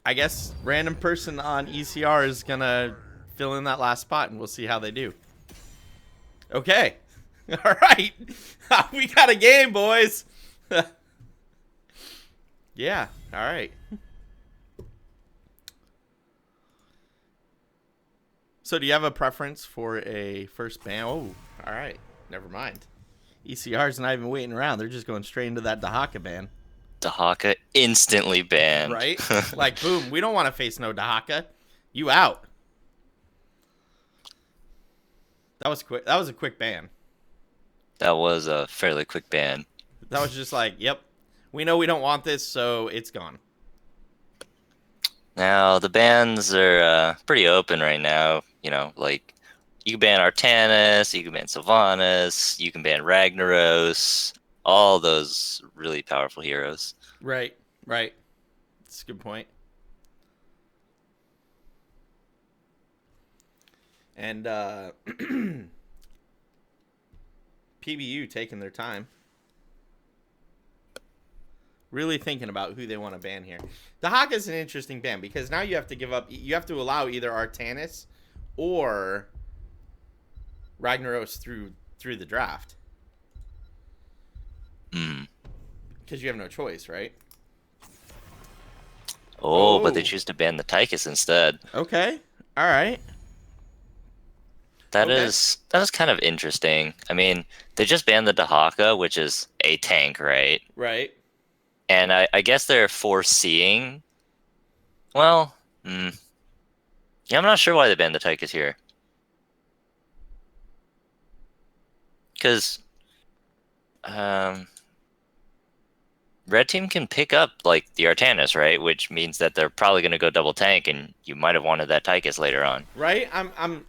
I guess random person on ECR is gonna fill in that last spot, and we'll see how they do. Okay. All right. We got a game, boys. Yeah. All right. So do you have a preference for a first ban? Oh, all right. Never mind. ECR's not even waiting around. They're just going straight into that Dahaka ban. Dahaka instantly banned. Right? Like, boom. We don't want to face no Dahaka. You out. That was quick. That was a quick ban. That was a fairly quick ban. That was just like, yep. We know we don't want this, so it's gone. Now, the bans are pretty open right now. You know, like, you can ban Artanis, you can ban Sylvanas, you can ban Ragnaros, all those really powerful heroes. Right, right. That's a good point. And PBU taking their time. Really thinking about who they want to ban here. Dahaka is an interesting ban because now you have to give up. You have to allow either Artanis or Ragnaros through the draft. Because you have no choice, right? Oh, but they choose to ban the Tychus instead. Okay. All right. That is kind of interesting. I mean, they just banned the Dahaka, which is a tank, right? Right. And I guess they're foreseeing. Well, yeah, I'm not sure why they banned the Tychus here. Because red team can pick up like the Artanis, right? Which means that they're probably going to go double tank, and you might have wanted that Tychus later on. Right. I'm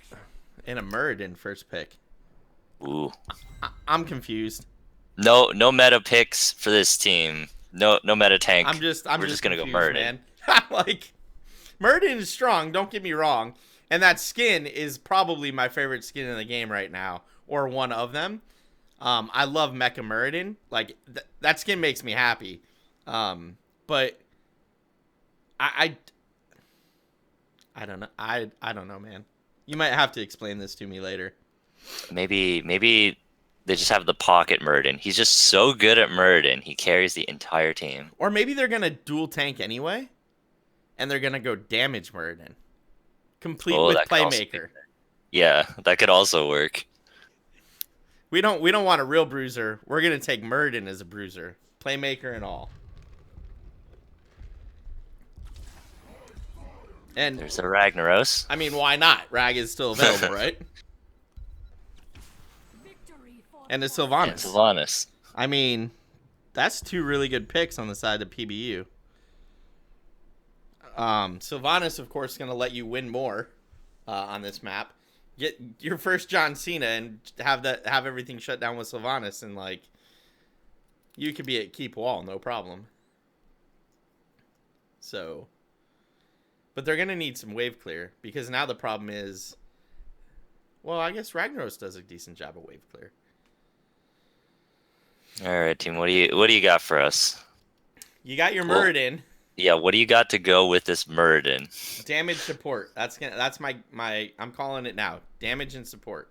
in a Muradin first pick. Ooh. I'm confused. No meta picks for this team. No meta tank. We're just gonna go Muradin. Man. Like, Muradin is strong. Don't get me wrong, and that skin is probably my favorite skin in the game right now, or one of them. I love Mecha Muradin. Like that skin makes me happy. But I don't know. I don't know, man. You might have to explain this to me later. Maybe they just have the pocket Muradin. He's just so good at Muradin. He carries the entire team. Or maybe they're gonna dual tank anyway, and they're gonna go damage Muradin, complete with Playmaker. Yeah, that could also work. We don't want a real bruiser. We're gonna take Muradin as a bruiser, Playmaker and all. And there's a Ragnaros. I mean, why not? Rag is still available, right? And the Sylvanas. Yeah, Sylvanas. I mean, that's two really good picks on the side of PBU. Sylvanas, of course, is going to let you win more on this map. Get your first John Cena and have everything shut down with Sylvanas, and like you could be at keep wall, no problem. So, but they're going to need some wave clear because now the problem is, well, I guess Ragnaros does a decent job of wave clear. All right, team. What do you got for us? You got your Muradin. Yeah, what do you got to go with this Muradin? Damage support. That's my I'm calling it now. Damage and support.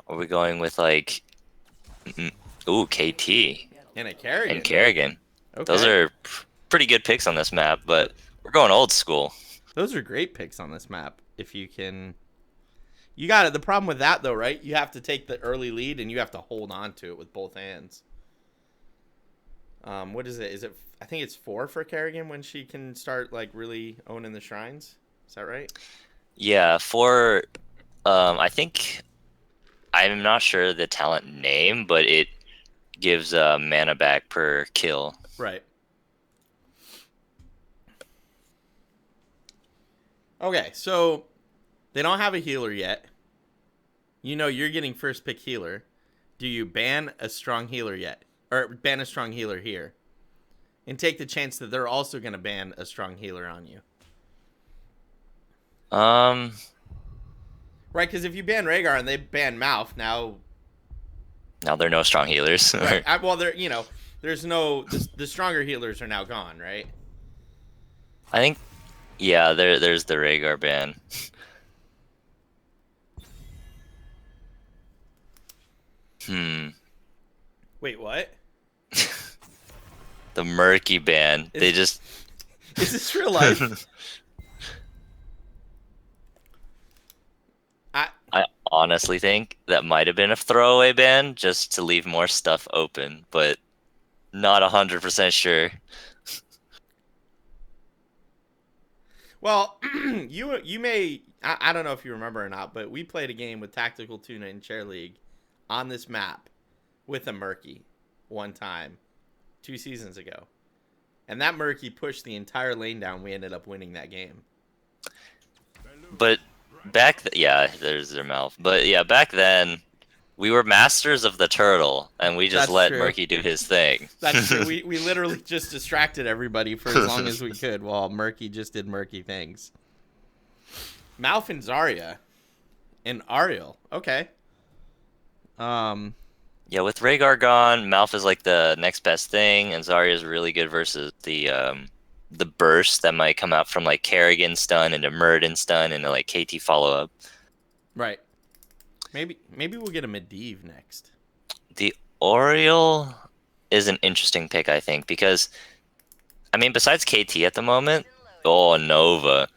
Are we going with like KT and a Kerrigan? And Kerrigan. Okay. Those are pretty good picks on this map, but we're going old school. Those are great picks on this map. If you can, you got it. The problem with that though, right? You have to take the early lead and you have to hold on to it with both hands. What is it? Is it? I think it's 4 for Kerrigan when she can start like really owning the shrines. Is that right? Yeah, 4. I think I'm not sure the talent name, but it gives mana back per kill. Right. Okay, so they don't have a healer yet. You know you're getting first pick healer. Do you ban a strong healer yet? Or ban a strong healer here? And take the chance that they're also going to ban a strong healer on you. Right, because if you ban Rhaegar and they ban Mouth, now there are no strong healers. Right. Well, there's no... The stronger healers are now gone, right? I think, yeah, there's the Rhaegar ban. Hmm. Wait, what? The Murky ban. They Is just. is this real life? I I honestly think that might have been a throwaway ban just to leave more stuff open, but not 100% sure. Well, you may I don't know if you remember or not, but we played a game with Tactical Tuna in Chair League on this map with a Murky one time 2 seasons ago. And that Murky pushed the entire lane down. We ended up winning that game. But yeah, there's their mouth. But yeah, back then we were masters of the turtle, and we just That's let true. Murky do his thing. That's true. We literally just distracted everybody for as long as we could while Murky just did Murky things. Malf and Zarya and Ariel. Okay. Yeah, with Rhaegar gone, Malf is like the next best thing, and Zarya is really good versus the burst that might come out from like Kerrigan stun into Muradin stun into like KT follow up. Right. Maybe we'll get a Medivh next. The Oriole is an interesting pick, I think, because I mean, besides KT at the moment, oh Nova.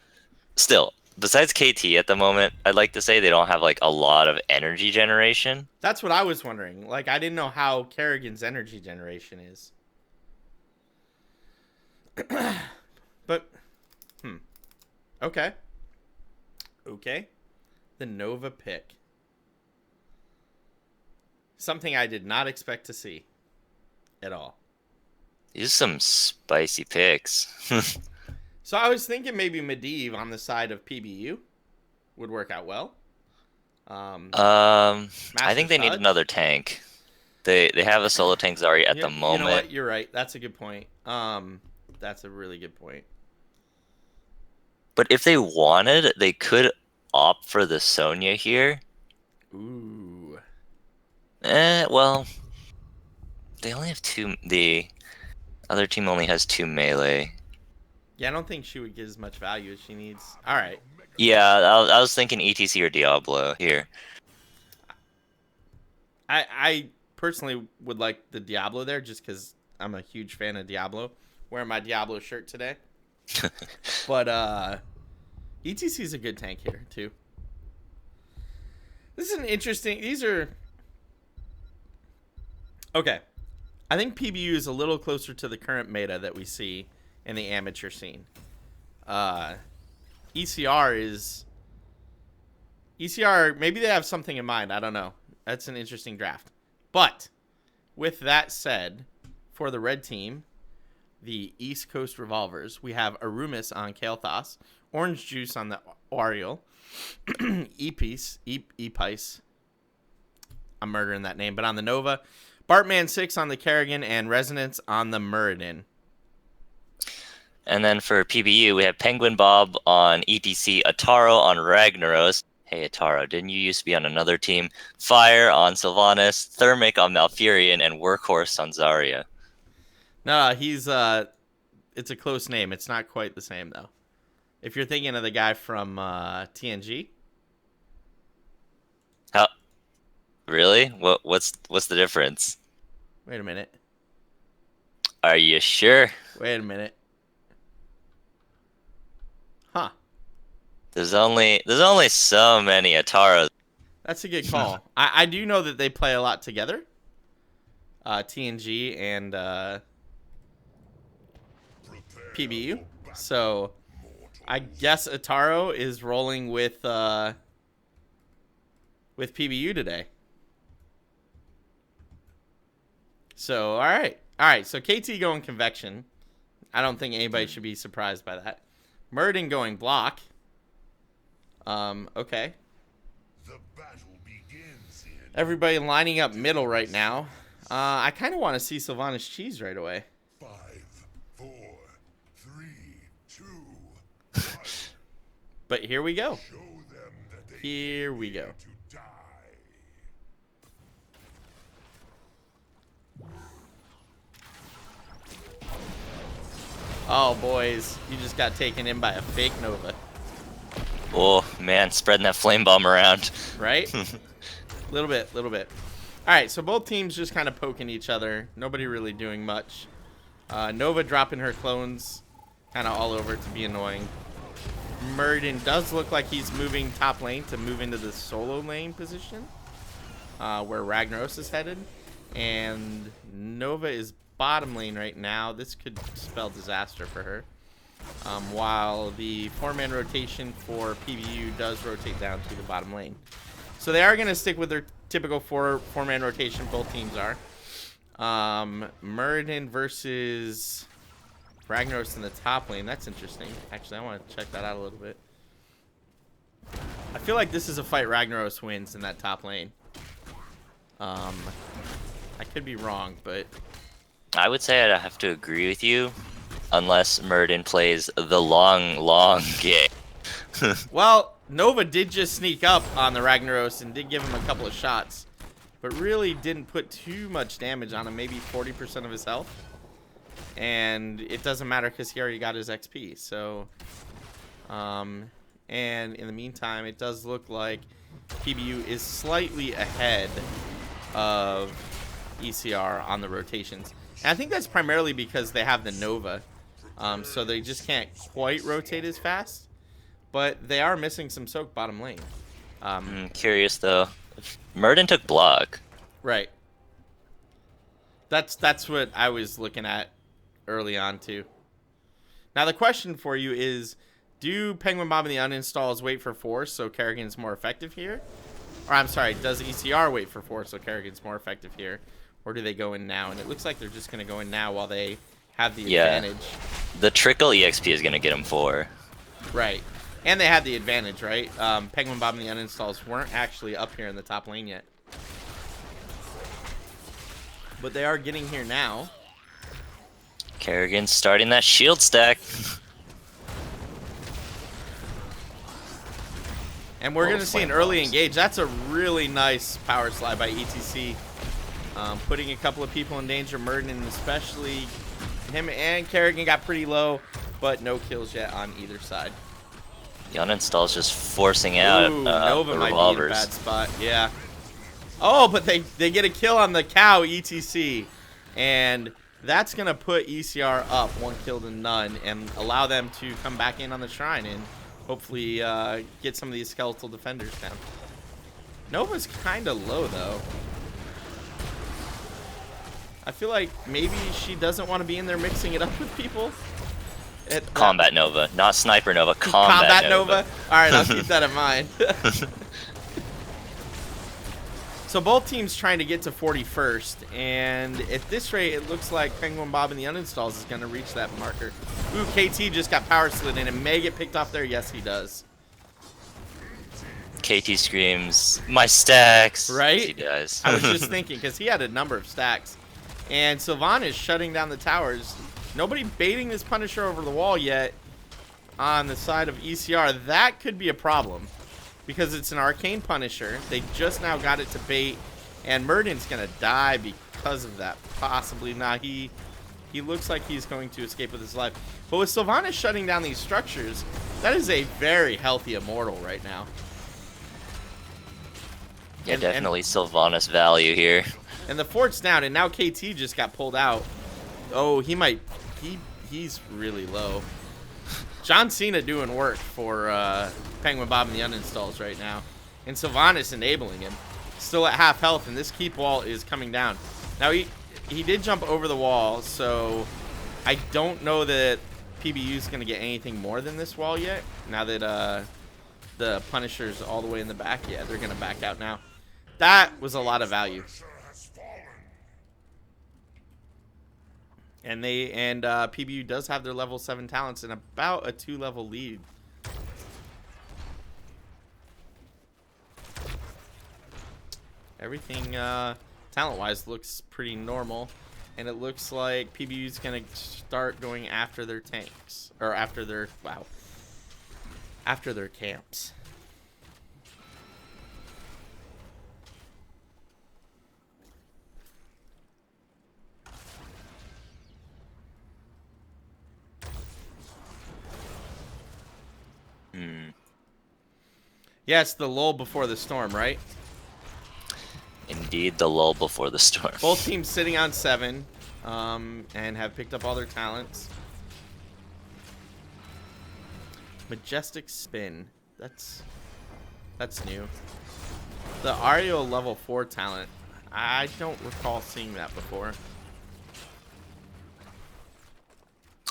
Still, besides KT at the moment, I'd like to say they don't have like a lot of energy generation. That's what I was wondering. Like, I didn't know how Kerrigan's energy generation is. But, okay. Okay. The Nova pick. Something I did not expect to see at all. These are some spicy picks. So I was thinking maybe Medivh on the side of PBU would work out well. I think they need HUD. another tank. They have a solo tank Zarya at the You know moment. what? You're right. That's a good point. That's a really good point. But if they wanted, they could opt for the Sonya here. Ooh. Well, they only have two. The other team only has 2 melee. Yeah, I don't think she would get as much value as she needs. All right. Yeah, I was thinking ETC or Diablo here. I personally would like the Diablo there just because I'm a huge fan of Diablo. Wearing my Diablo shirt today. But ETC is a good tank here too. This is an interesting. These are okay. I think PBU is a little closer to the current meta that we see in the amateur scene. ECR is ECR. Maybe they have something in mind. I don't know. That's an interesting draft. But with that said, for the red team, the East Coast Revolvers, we have Arumis on Kael'thas, Orange Juice on the Oriole, Epice. I'm murdering that name, but on the Nova, Bartman 6 on the Kerrigan, and Resonance on the Muradin. And then for PBU, we have Penguin Bob on ETC, Ataro on Ragnaros. Hey, Ataro, didn't you used to be on another team? Fire on Sylvanas, Thermic on Malfurion, and Workhorse on Zarya. No, he's it's a close name. It's not quite the same though. If you're thinking of the guy from TNG. How? Really? What's the difference? Wait a minute. Are you sure? Wait a minute. Huh. There's only so many Ataros. That's a good call. I do know that they play a lot together. TNG and PBU. So I guess Ataro is rolling with PBU today. So all right. So KT going Convection. I don't think anybody should be surprised by that. Muradin going Block. Okay. Everybody lining up middle right now. I kind of want to see Sylvanas Cheese right away. 5, 4, 3, 2, 1. But here we go. Show them that they Here we go. to die. Oh, boys. You just got taken in by a fake Nova. Oh, man, spreading that flame bomb around. Right? Little bit. All right, so both teams just kind of poking each other. Nobody really doing much. Nova dropping her clones kind of all over to be annoying. Murden does look like he's moving top lane to move into the solo lane position, where Ragnaros is headed. And Nova is bottom lane right now. This could spell disaster for her. While the 4-man rotation for PBU does rotate down to the bottom lane. So they are going to stick with their typical four-man rotation. Both teams are. Muradin versus Ragnaros in the top lane. That's interesting. Actually, I want to check that out a little bit. I feel like this is a fight Ragnaros wins in that top lane. I could be wrong, but... I would say I'd have to agree with you, unless Muradin plays the long game. Well, Nova did just sneak up on the Ragnaros and did give him a couple of shots, but really didn't put too much damage on him, maybe 40% of his health. And it doesn't matter because he already got his XP. So, and in the meantime, it does look like PBU is slightly ahead of ECR on the rotations. And I think that's primarily because they have the Nova. So they just can't quite rotate as fast. But they are missing some soak bottom lane. I'm curious, though. Muradin took block. Right. That's what I was looking at early on, too. Now, the question for you is, do Penguin Bomb and the uninstalls wait for Force so Kerrigan's more effective here? Or, I'm sorry, does ECR wait for Force so Kerrigan's more effective here? Or do they go in now? And it looks like they're just going to go in now while they have the advantage. The trickle EXP is going to get them 4. Right. And they had the advantage, right? Penguin Bomb and the uninstalls weren't actually up here in the top lane yet. But they are getting here now. Kerrigan's starting that shield stack. And we're going to see an early engage. That's a really nice power slide by ETC. Putting a couple of people in danger. Murden especially. Him and Kerrigan got pretty low, but no kills yet on either side. The uninstall's just forcing out Nova the might revolvers. be in a bad spot. Yeah. Oh, but they get a kill on the cow, ETC. And that's going to put ECR up 1 kill to none and allow them to come back in on the shrine and hopefully get some of these skeletal defenders down. Nova's kind of low, though. I feel like maybe she doesn't want to be in there mixing it up with people. Combat Nova, not Sniper Nova. Combat Nova. All right, I'll keep that in mind. So both teams trying to get to 41st, and at this rate, it looks like Penguin Bob and the uninstalls is going to reach that marker. Ooh, KT just got power slid in, and may get picked off there. Yes, he does. KT screams, "My stacks!" Right? He does. I was just thinking, because he had a number of stacks. And Sylvan is shutting down the towers. Nobody baiting this Punisher over the wall yet on the side of ECR. That could be a problem because it's an arcane Punisher. They just now got it to bait, and Murden's going to die because of that. Possibly not. He looks like he's going to escape with his life. But with Sylvanas shutting down these structures, that is a very healthy Immortal right now. Yeah, definitely Sylvanas value here. And the fort's down, and now KT just got pulled out. Oh, he's really low. John Cena doing work for Penguin Bob and the uninstalls right now. And Sylvanas enabling him. Still at half health, and this keep wall is coming down. Now, he did jump over the wall, so I don't know that PBU is going to get anything more than this wall yet. Now that the Punisher's all the way in the back. Yeah, they're going to back out now. That was a lot of value. And PBU does have their level 7 talents and about a 2-level lead. Everything talent-wise looks pretty normal, and it looks like PBU is gonna start going after their tanks or after their camps. Yes, the lull before the storm, right? Indeed, the lull before the storm. Both teams sitting on 7, and have picked up all their talents. Majestic Spin. That's new. The Ario level 4 talent. I don't recall seeing that before.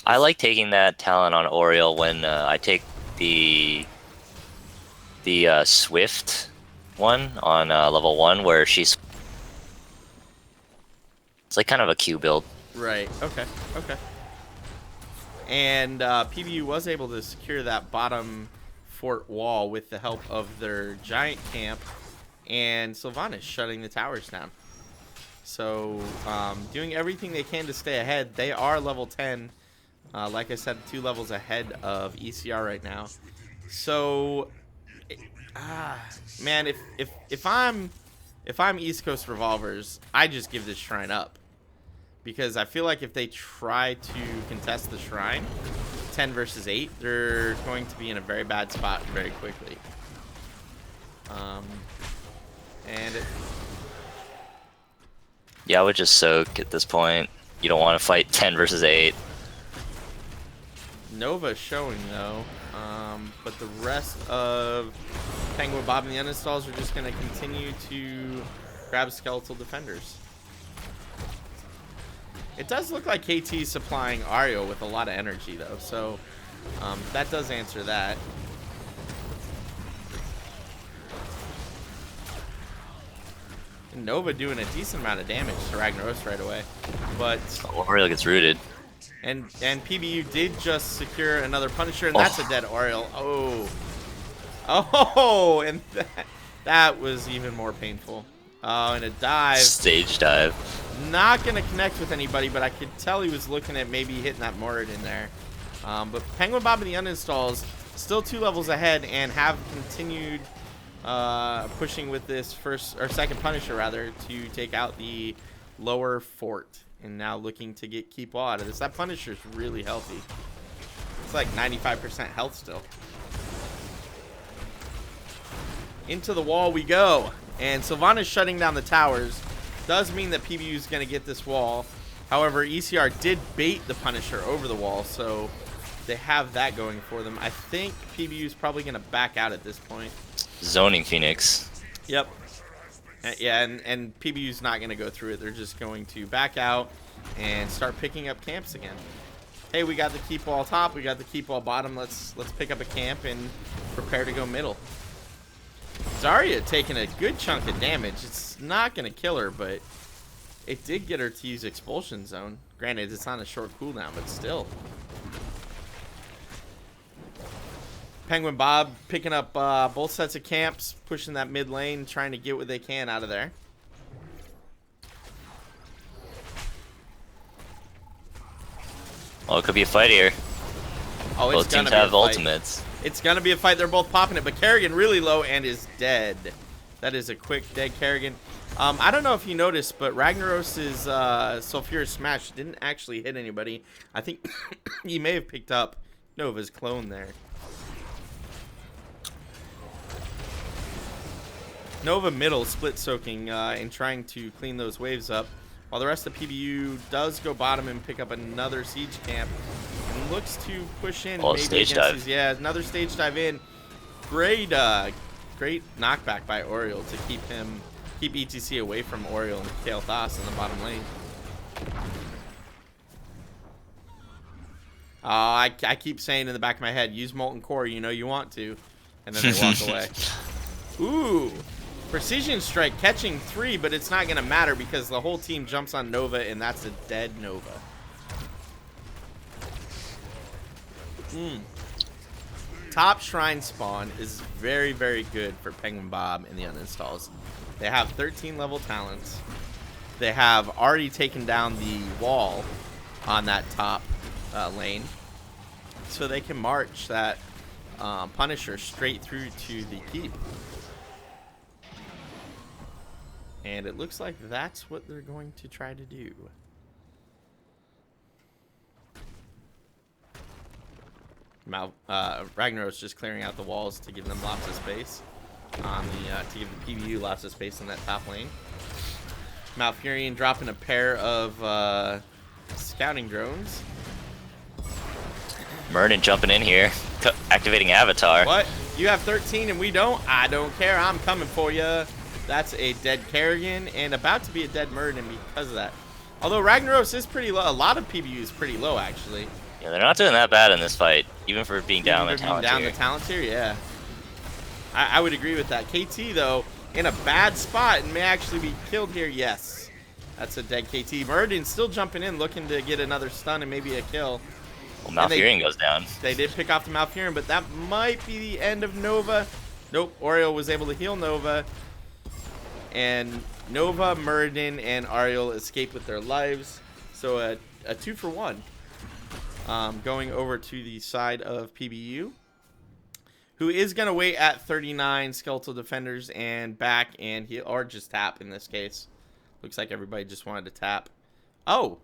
I like taking that talent on Oriole when I take the Swift one on level 1, where she's it's like kind of a Q build. Right. Okay. Okay. And PBU was able to secure that bottom fort wall with the help of their giant camp, and Sylvanas shutting the towers down. So doing everything they can to stay ahead. They are level 10. Like I said, 2 levels ahead of ECR right now. So, man, if I'm East Coast Revolvers, I just give this shrine up, because I feel like if they try to contest the shrine, 10 versus 8, they're going to be in a very bad spot very quickly. Yeah, I would just soak at this point. You don't want to fight 10 versus 8. Nova showing though, but the rest of Penguin Bob and the uninstalls are just going to continue to grab skeletal defenders. It does look like KT is supplying Ario with a lot of energy though, so that does answer that. And Nova doing a decent amount of damage to Ragnaros right away, but Oriole gets rooted. And PBU did just secure another Punisher, and that's a dead Oriole. Oh, and that was even more painful. Oh, and a dive. Stage dive. Not going to connect with anybody, but I could tell he was looking at maybe hitting that Moradin there. But Penguin Bob and the uninstalls still 2 levels ahead and have continued pushing with this second Punisher rather to take out the lower fort. And now looking to get keep out of this. That Punisher's really healthy. It's like 95% health still. Into the wall we go. And Sylvanas shutting down the towers. Does mean that PBU is going to get this wall. However, ECR did bait the Punisher over the wall, so they have that going for them. I think PBU is probably going to back out at this point. Zoning Phoenix. Yep. Yeah, and PBU's not going to go through it. They're just going to back out and start picking up camps again. Hey, we got the keep wall top. We got the keep wall bottom. Let's pick up a camp and prepare to go middle. Zarya taking a good chunk of damage. It's not going to kill her, but it did get her to use Expulsion Zone. Granted, it's on a short cooldown, but still. Penguin Bob picking up both sets of camps, pushing that mid lane, trying to get what they can out of there. Well, it could be a fight here. Oh, it's both gonna teams be a have fight. ultimates. It's gonna be a fight. They're both popping it, but Kerrigan really low and is dead. That is a quick dead Kerrigan. I don't know if you noticed, but Ragnaros's Sulfurous Smash didn't actually hit anybody. I think he may have picked up Nova's clone there. Nova middle split soaking and trying to clean those waves up, while the rest of PBU does go bottom and pick up another siege camp and looks to push in. Oh, stage dive. Yeah, another stage dive in. Great, great knockback by Oriole to keep ETC away from Oriole and Kale Thas in the bottom lane. I keep saying in the back of my head, use Molten Core, you know you want to, and then they walk away. Ooh. Precision Strike catching 3, but it's not going to matter because the whole team jumps on Nova, and that's a dead Nova. Top Shrine spawn is very, very good for Penguin Bob and the uninstalls. They have 13 level talents. They have already taken down the wall on that top lane, so they can march that Punisher straight through to the keep. And it looks like that's what they're going to try to do. Ragnaros just clearing out the walls to give them lots of space. on the to give the PBU lots of space in that top lane. Malfurion dropping a pair of scouting drones. Murden jumping in here, activating Avatar. What? You have 13 and we don't? I don't care. I'm coming for you. That's a dead Kerrigan and about to be a dead Murden because of that. Although Ragnaros is pretty low. A lot of PBU is pretty low, actually. Yeah, they're not doing that bad in this fight, even for being down the talent down tier. the talent tier, yeah. I would agree with that. KT, though, in a bad spot and may actually be killed here. Yes. That's a dead KT. Murden still jumping in, looking to get another stun and maybe a kill. Well, Malfurion goes down. They did pick off the Malfurion, but that might be the end of Nova. Nope, Oriole was able to heal Nova. And Nova, Murden, and Ariel escape with their lives. So a 2-for-1. Going over to the side of PBU, who is going to wait at 39 Skeletal Defenders and back and heal, or just tap in this case. Looks like everybody just wanted to tap. Oh,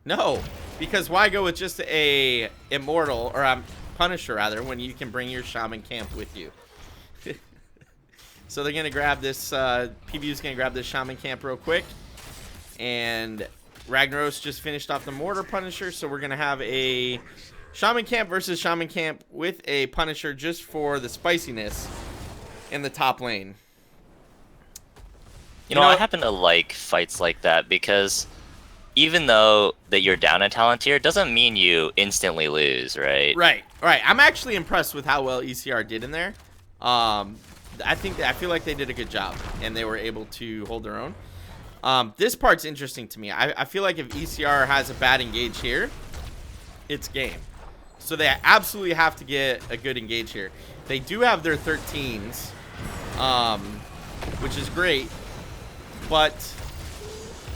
no, because why go with just a Immortal, or Punisher rather, when you can bring your Shaman Camp with you? So they're going to grab this, PBU's going to grab this Shaman Camp real quick. And Ragnaros just finished off the Mortar Punisher, so we're going to have a Shaman Camp versus Shaman Camp with a Punisher just for the spiciness in the top lane. You know, I happen to like fights like that because even though that you're down a talent tier, doesn't mean you instantly lose, right? Right. I'm actually impressed with how well ECR did in there. I feel like they did a good job and they were able to hold their own. This part's interesting to me. I feel like if ECR has a bad engage here, it's game. So they absolutely have to get a good engage here. They do have their 13s, which is great. But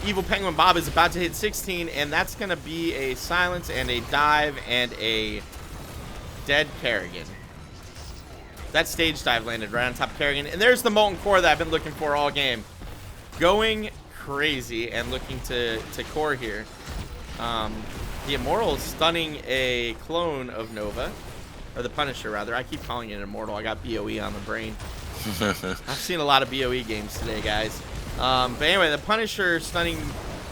Evil Penguin Bob is about to hit 16, and that's going to be a silence and a dive and a dead Kerrigan. That stage dive landed right on top of Kerrigan. And there's the Molten Core that I've been looking for all game. Going crazy and looking to core here. The Immortal is stunning a clone of Nova. Or the Punisher, rather. I keep calling it Immortal. I got BOE on the brain. I've seen a lot of BOE games today, guys. But anyway, the Punisher stunning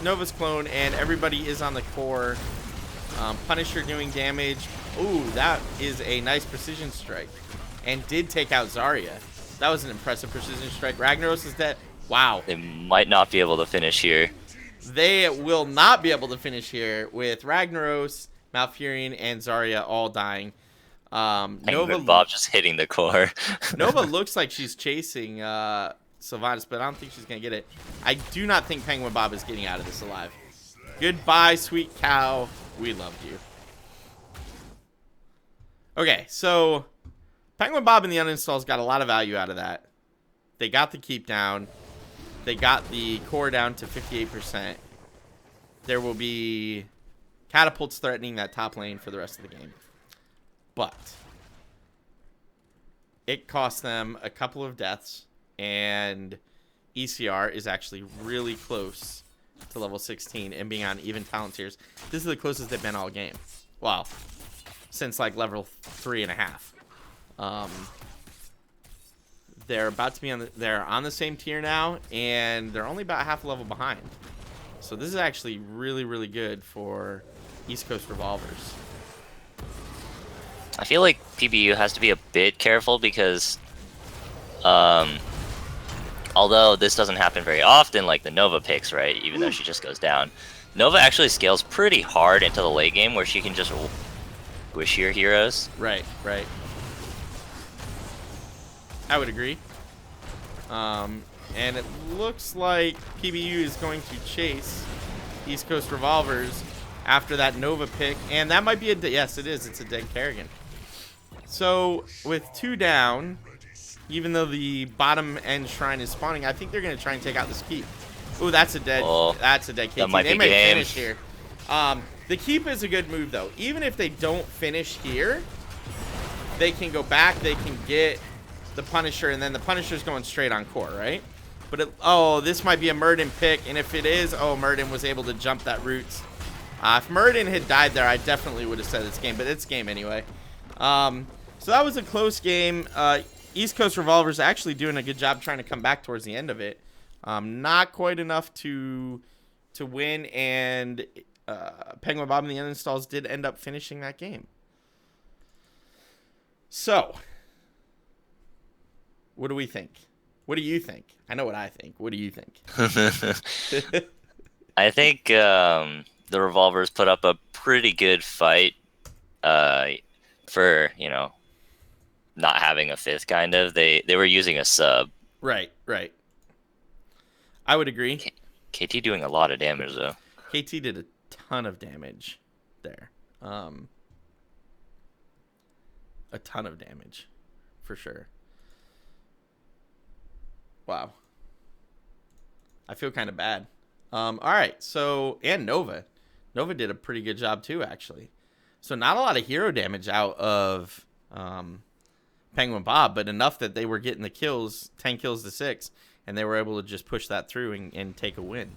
Nova's clone, and everybody is on the core. Punisher doing damage. Ooh, that is a nice precision strike. And did take out Zarya. That was an impressive precision strike. Ragnaros is dead. Wow. They might not be able to finish here. They will not be able to finish here with Ragnaros, Malfurion, and Zarya all dying. Nova Bob just hitting the core. Nova looks like she's chasing Sylvanas, but I don't think she's going to get it. I do not think Penguin Bob is getting out of this alive. Goodbye, sweet cow. We loved you. Okay, so Penguin Bob and the uninstalls got a lot of value out of that. They got the keep down. They got the core down to 58%. There will be catapults threatening that top lane for the rest of the game. But it cost them a couple of deaths, and ECR is actually really close to level 16 and being on even talent tiers. This is the closest they've been all game. Well, since like level 3.5. They're about to be they're on the same tier now, and they're only about half a level behind. So this is actually really, really good for East Coast Revolvers. I feel like PBU has to be a bit careful because, although this doesn't happen very often, like the Nova picks, right? Even though she just goes down, Nova actually scales pretty hard into the late game where she can just squish your heroes. Right. I would agree. And it looks like PBU is going to chase East Coast Revolvers after that Nova pick. And that might be yes, it is. It's a dead Kerrigan. So with 2 down, even though the bottom end shrine is spawning, I think they're going to try and take out this keep. Ooh, that's a dead KT. That might they be may game. finish here. The keep is a good move, though. Even if they don't finish here, they can go back. They can get the Punisher, and then the Punisher's going straight on core, right? But this might be a Murden pick, and if it is, Murden was able to jump that roots. If Murden had died there, I definitely would have said it's game, but it's game anyway. So that was a close game. East Coast Revolver's actually doing a good job trying to come back towards the end of it. Not quite enough to win, and Penguin Bob and the Uninstalls did end up finishing that game. So, what do we think? What do you think? I know what I think. What do you think? I think the Revolvers put up a pretty good fight for, not having a fifth, kind of. They were using a sub. Right. I would agree. KT doing a lot of damage, though. KT did a ton of damage there. A ton of damage, for sure. Wow. I feel kind of bad. All right, so, and Nova. Nova did a pretty good job, too, actually. So not a lot of hero damage out of Penguin Bob, but enough that they were getting the kills, 10 kills to 6, and they were able to just push that through and take a win.